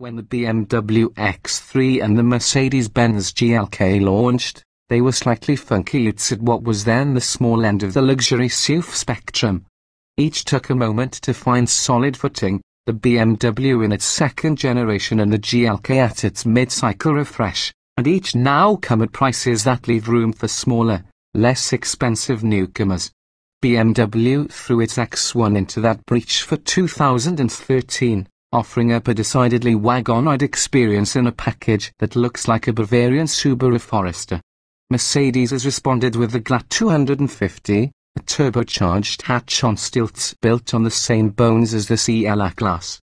When the BMW X3 and the Mercedes-Benz GLK launched, they were slightly funky utes at what was then the small end of the luxury SUV spectrum. Each took a moment to find solid footing, the BMW in its second generation and the GLK at its mid-cycle refresh, and each now come at prices that leave room for smaller, less expensive newcomers. BMW threw its X1 into that breach for 2013. Offering up a decidedly wagon-oid experience in a package that looks like a Bavarian Subaru Forester. Mercedes has responded with the GLA250, a turbocharged hatch-on-stilts built on the same bones as the CLA-class.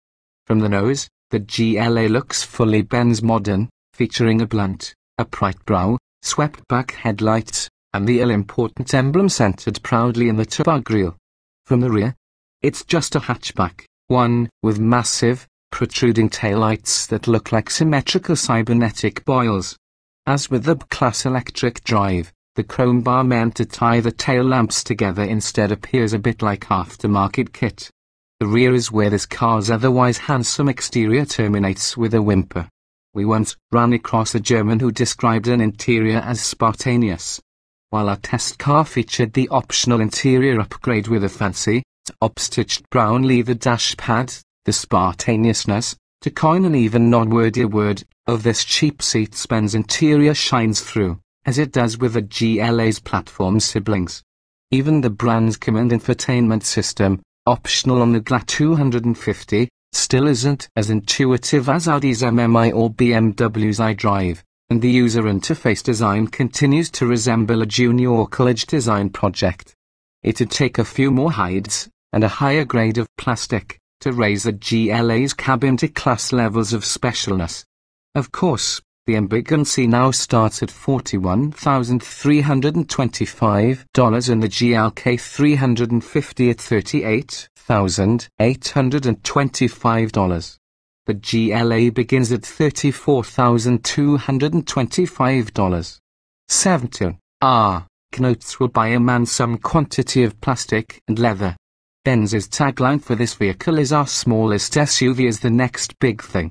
From the nose, the GLA looks fully Benz modern, featuring a blunt, upright brow, swept-back headlights, and the all-important emblem centered proudly in the turbo grille. From the rear, it's just a hatchback. One with massive, protruding taillights that look like symmetrical cybernetic boils. As with the B-Class electric drive, the chrome bar meant to tie the tail lamps together instead appears a bit like aftermarket kit. The rear is where this car's otherwise handsome exterior terminates with a whimper. We once ran across a German who described an interior as spontaneous. While our test car featured the optional interior upgrade with a fancy, upstitched brown leather dashpad, the spontaneousness, to coin an even non-wordy word, of this cheap seat's Benz interior shines through, as it does with the GLA's platform siblings. Even the brand's command infotainment system, optional on the GLA250, still isn't as intuitive as Audi's MMI or BMW's iDrive, and the user interface design continues to resemble a junior college design project. It'd take a few more hides, and a higher grade of plastic, to raise the GLA's cabin to class levels of specialness. Of course, the ambigancy now starts at $41,325 and the GLK 350 at $38,825. The GLA begins at $34,225. 17. Knotes will buy a man some quantity of plastic and leather. Benz's tagline for this vehicle is our smallest SUV is the next big thing.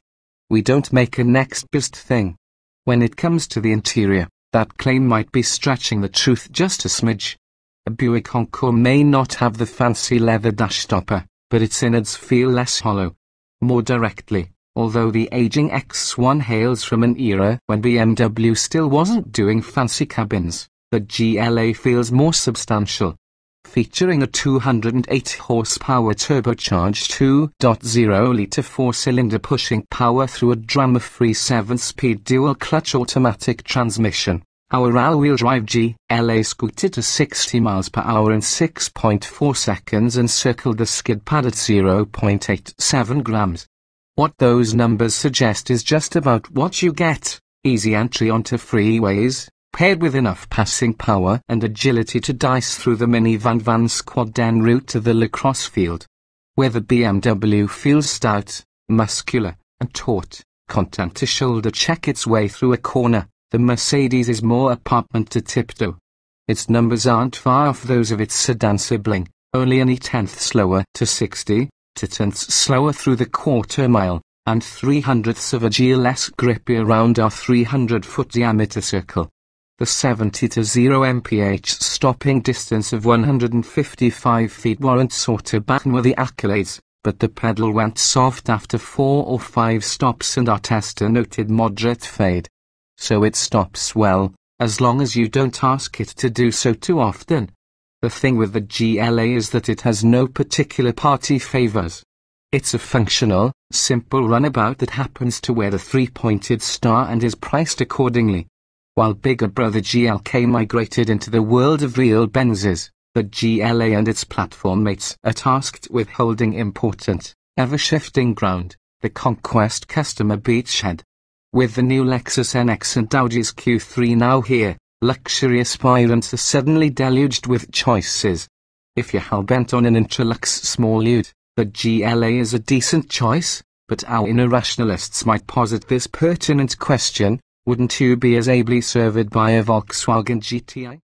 We don't make a next best thing. When it comes to the interior, that claim might be stretching the truth just a smidge. A Buick Encore may not have the fancy leather dash stopper, but its innards feel less hollow. More directly, although the aging X1 hails from an era when BMW still wasn't doing fancy cabins, the GLA feels more substantial. Featuring a 208 horsepower turbocharged 2.0-litre four-cylinder pushing power through a drama-free 7-speed dual-clutch automatic transmission, our all-wheel drive GLA scooted to 60 miles per hour in 6.4 seconds and circled the skid pad at 0.87 grams. What those numbers suggest is just about what you get: easy entry onto freeways, paired with enough passing power and agility to dice through the minivan van squad en route to the lacrosse field. Where the BMW feels stout, muscular, and taut, content to shoulder check its way through a corner, the Mercedes is more apartment to tiptoe. Its numbers aren't far off those of its sedan sibling, only any tenth slower to 60, tenths slower through the quarter mile, and 300ths of a G less grippy around our 300-foot diameter circle. The 70 to 0 mph stopping distance of 155 feet warrants sort of back-worthy accolades, but the pedal went soft after 4 or 5 stops and our tester noted moderate fade. So it stops well, as long as you don't ask it to do so too often. The thing with the GLA is that it has no particular party favors. It's a functional, simple runabout that happens to wear the 3-pointed star and is priced accordingly. While bigger brother GLK migrated into the world of real Benzes, the GLA and its platform mates are tasked with holding important, ever-shifting ground, the conquest customer beachhead. With the new Lexus NX and Audi's Q3 now here, luxury aspirants are suddenly deluged with choices. If you're hell-bent on an ultra-luxe small ute, the GLA is a decent choice, but our inner rationalists might posit this pertinent question: wouldn't you be as ably served by a Volkswagen GTI?